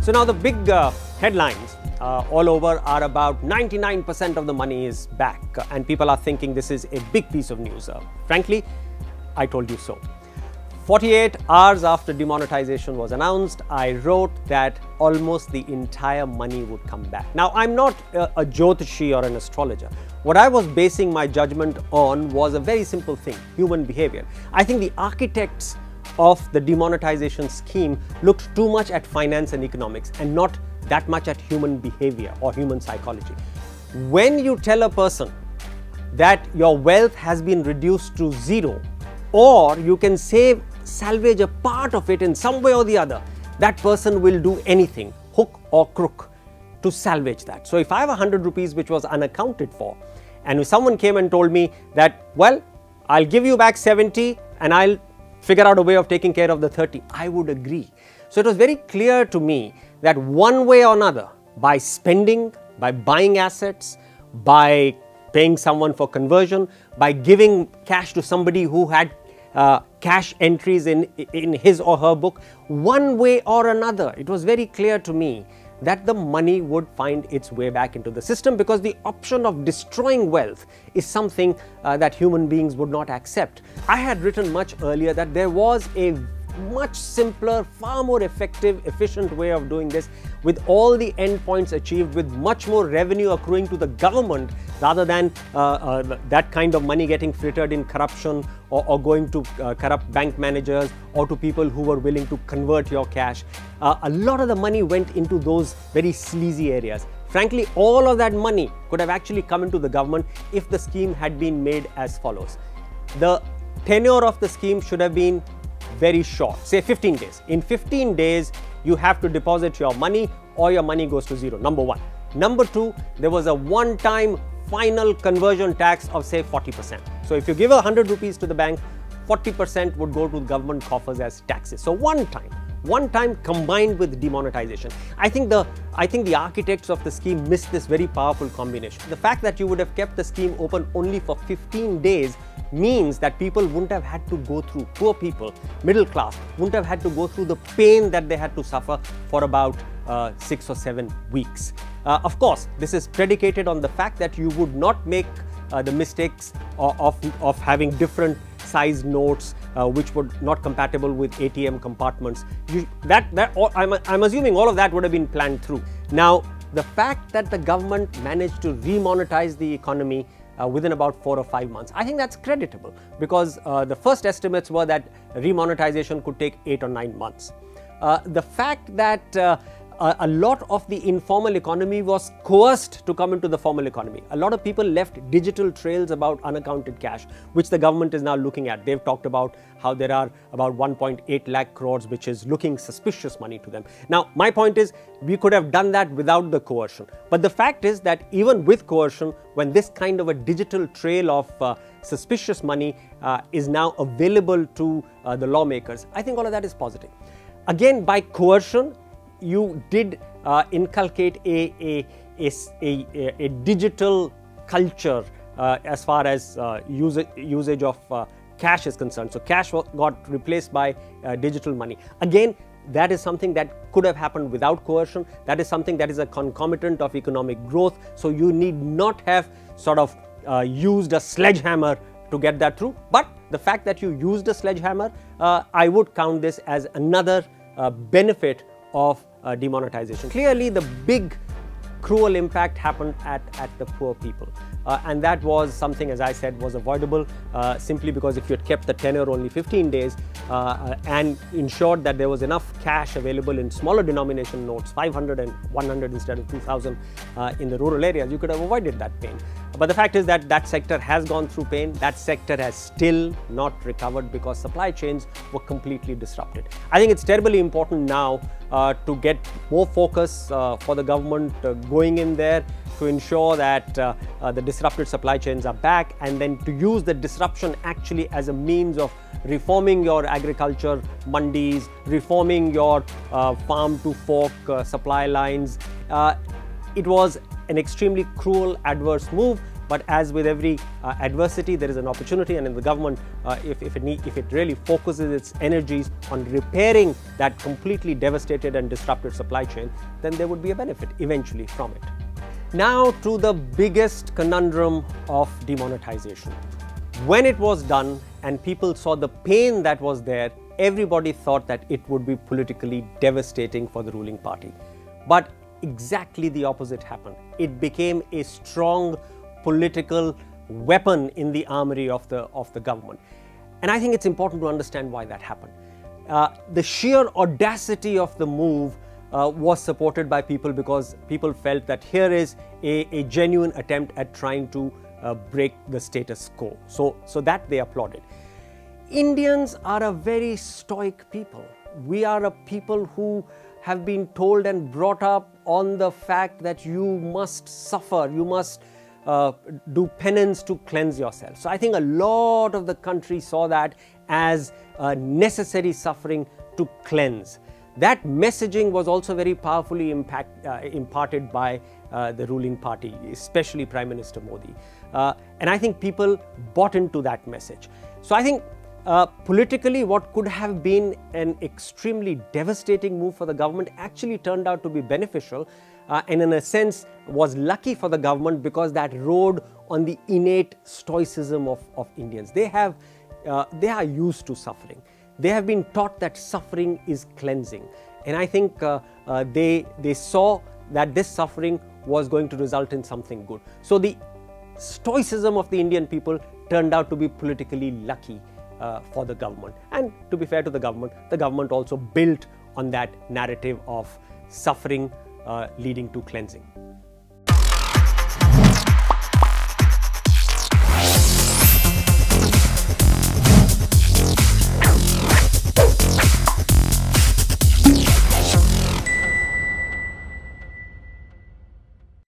So now the big headlines all over are about 99% of the money is back, and people are thinking this is a big piece of news. Frankly, I told you so. 48 hours after demonetization was announced, I wrote that almost the entire money would come back. Now, I'm not a Jyotishi or an astrologer. What I was basing my judgment on was a very simple thing: human behavior. I think the architects of the demonetization scheme looked too much at finance and economics and not that much at human behavior or human psychology. When you tell a person that your wealth has been reduced to zero, or you can salvage a part of it in some way or the other, that person will do anything, hook or crook, to salvage that. So if I have 100 rupees which was unaccounted for, and if someone came and told me that, well, I'll give you back 70 and I'll figure out a way of taking care of the 30, I would agree. So it was very clear to me that one way or another, by spending, by buying assets, by paying someone for conversion, by giving cash to somebody who had cash entries in his or her book, one way or another, it was very clear to me that the money would find its way back into the system, because the option of destroying wealth is something that human beings would not accept. I had written much earlier that there was a much simpler, far more effective, efficient way of doing this, with all the endpoints achieved, with much more revenue accruing to the government rather than that kind of money getting frittered in corruption or going to corrupt bank managers or to people who were willing to convert your cash. A lot of the money went into those very sleazy areas. Frankly, all of that money could have actually come into the government if the scheme had been made as follows. The tenure of the scheme should have been very short, say 15 days. In 15 days, you have to deposit your money or your money goes to zero, number one. Number two, there was a one-time final conversion tax of say 40%. So if you give 100 rupees to the bank, 40% would go to the government coffers as taxes. So one time combined with demonetization. I think the architects of the scheme missed this very powerful combination. The fact that you would have kept the scheme open only for 15 days means that people wouldn't have had to go through, poor people, middle class, wouldn't have had to go through the pain that they had to suffer for about 6 or 7 weeks. Of course, this is predicated on the fact that you would not make the mistakes of having different size notes which were not compatible with ATM compartments. I'm assuming all of that would have been planned through. Now, the fact that the government managed to remonetize the economy within about 4 or 5 months, I think that's creditable, because the first estimates were that remonetization could take 8 or 9 months. The fact that a lot of the informal economy was coerced to come into the formal economy. A lot of people left digital trails about unaccounted cash, which the government is now looking at. They've talked about how there are about 1.8 lakh crores, which is looking suspicious money to them. Now, my point is, we could have done that without the coercion. But the fact is that even with coercion, when this kind of a digital trail of suspicious money is now available to the lawmakers, I think all of that is positive. Again, by coercion, you did inculcate a digital culture as far as usage of cash is concerned. So cash got replaced by digital money. Again, that is something that could have happened without coercion. That is something that is a concomitant of economic growth. So you need not have sort of used a sledgehammer to get that through. But the fact that you used a sledgehammer, I would count this as another benefit of demonetization. Clearly, the big cruel impact happened at the poor people, and that was something, as I said, was avoidable simply because if you had kept the tenure only 15 days and ensured that there was enough cash available in smaller denomination notes, 500 and 100 instead of 2000 in the rural areas, you could have avoided that pain. But the fact is that that sector has gone through pain. That sector has still not recovered because supply chains were completely disrupted. I think it's terribly important now to get more focus for the government going in there to ensure that the disrupted supply chains are back, and then to use the disruption actually as a means of reforming your agriculture mandis, reforming your farm to fork supply lines. It was an extremely cruel, adverse move, But as with every adversity, there is an opportunity, and in the government, if it really focuses its energies on repairing that completely devastated and disrupted supply chain, then there would be a benefit eventually from it. Now to the biggest conundrum of demonetization. When it was done and people saw the pain that was there, everybody thought that it would be politically devastating for the ruling party. But exactly the opposite happened. It became a strong political weapon in the armory of the government. And I think it's important to understand why that happened. The sheer audacity of the move was supported by people because people felt that here is a genuine attempt at trying to break the status quo. So that they applauded. Indians are a very stoic people. We are a people who have been told and brought up on the fact that you must suffer, you must do penance to cleanse yourself. So I think a lot of the country saw that as necessary suffering to cleanse. That messaging was also very powerfully imparted by the ruling party, especially Prime Minister Modi. And I think people bought into that message. So I think politically, what could have been an extremely devastating move for the government actually turned out to be beneficial, and in a sense was lucky for the government because that rode on the innate stoicism of Indians. They are used to suffering. They have been taught that suffering is cleansing, and I think they saw that this suffering was going to result in something good. So the stoicism of the Indian people turned out to be politically lucky for the government. And to be fair to the government also built on that narrative of suffering leading to cleansing.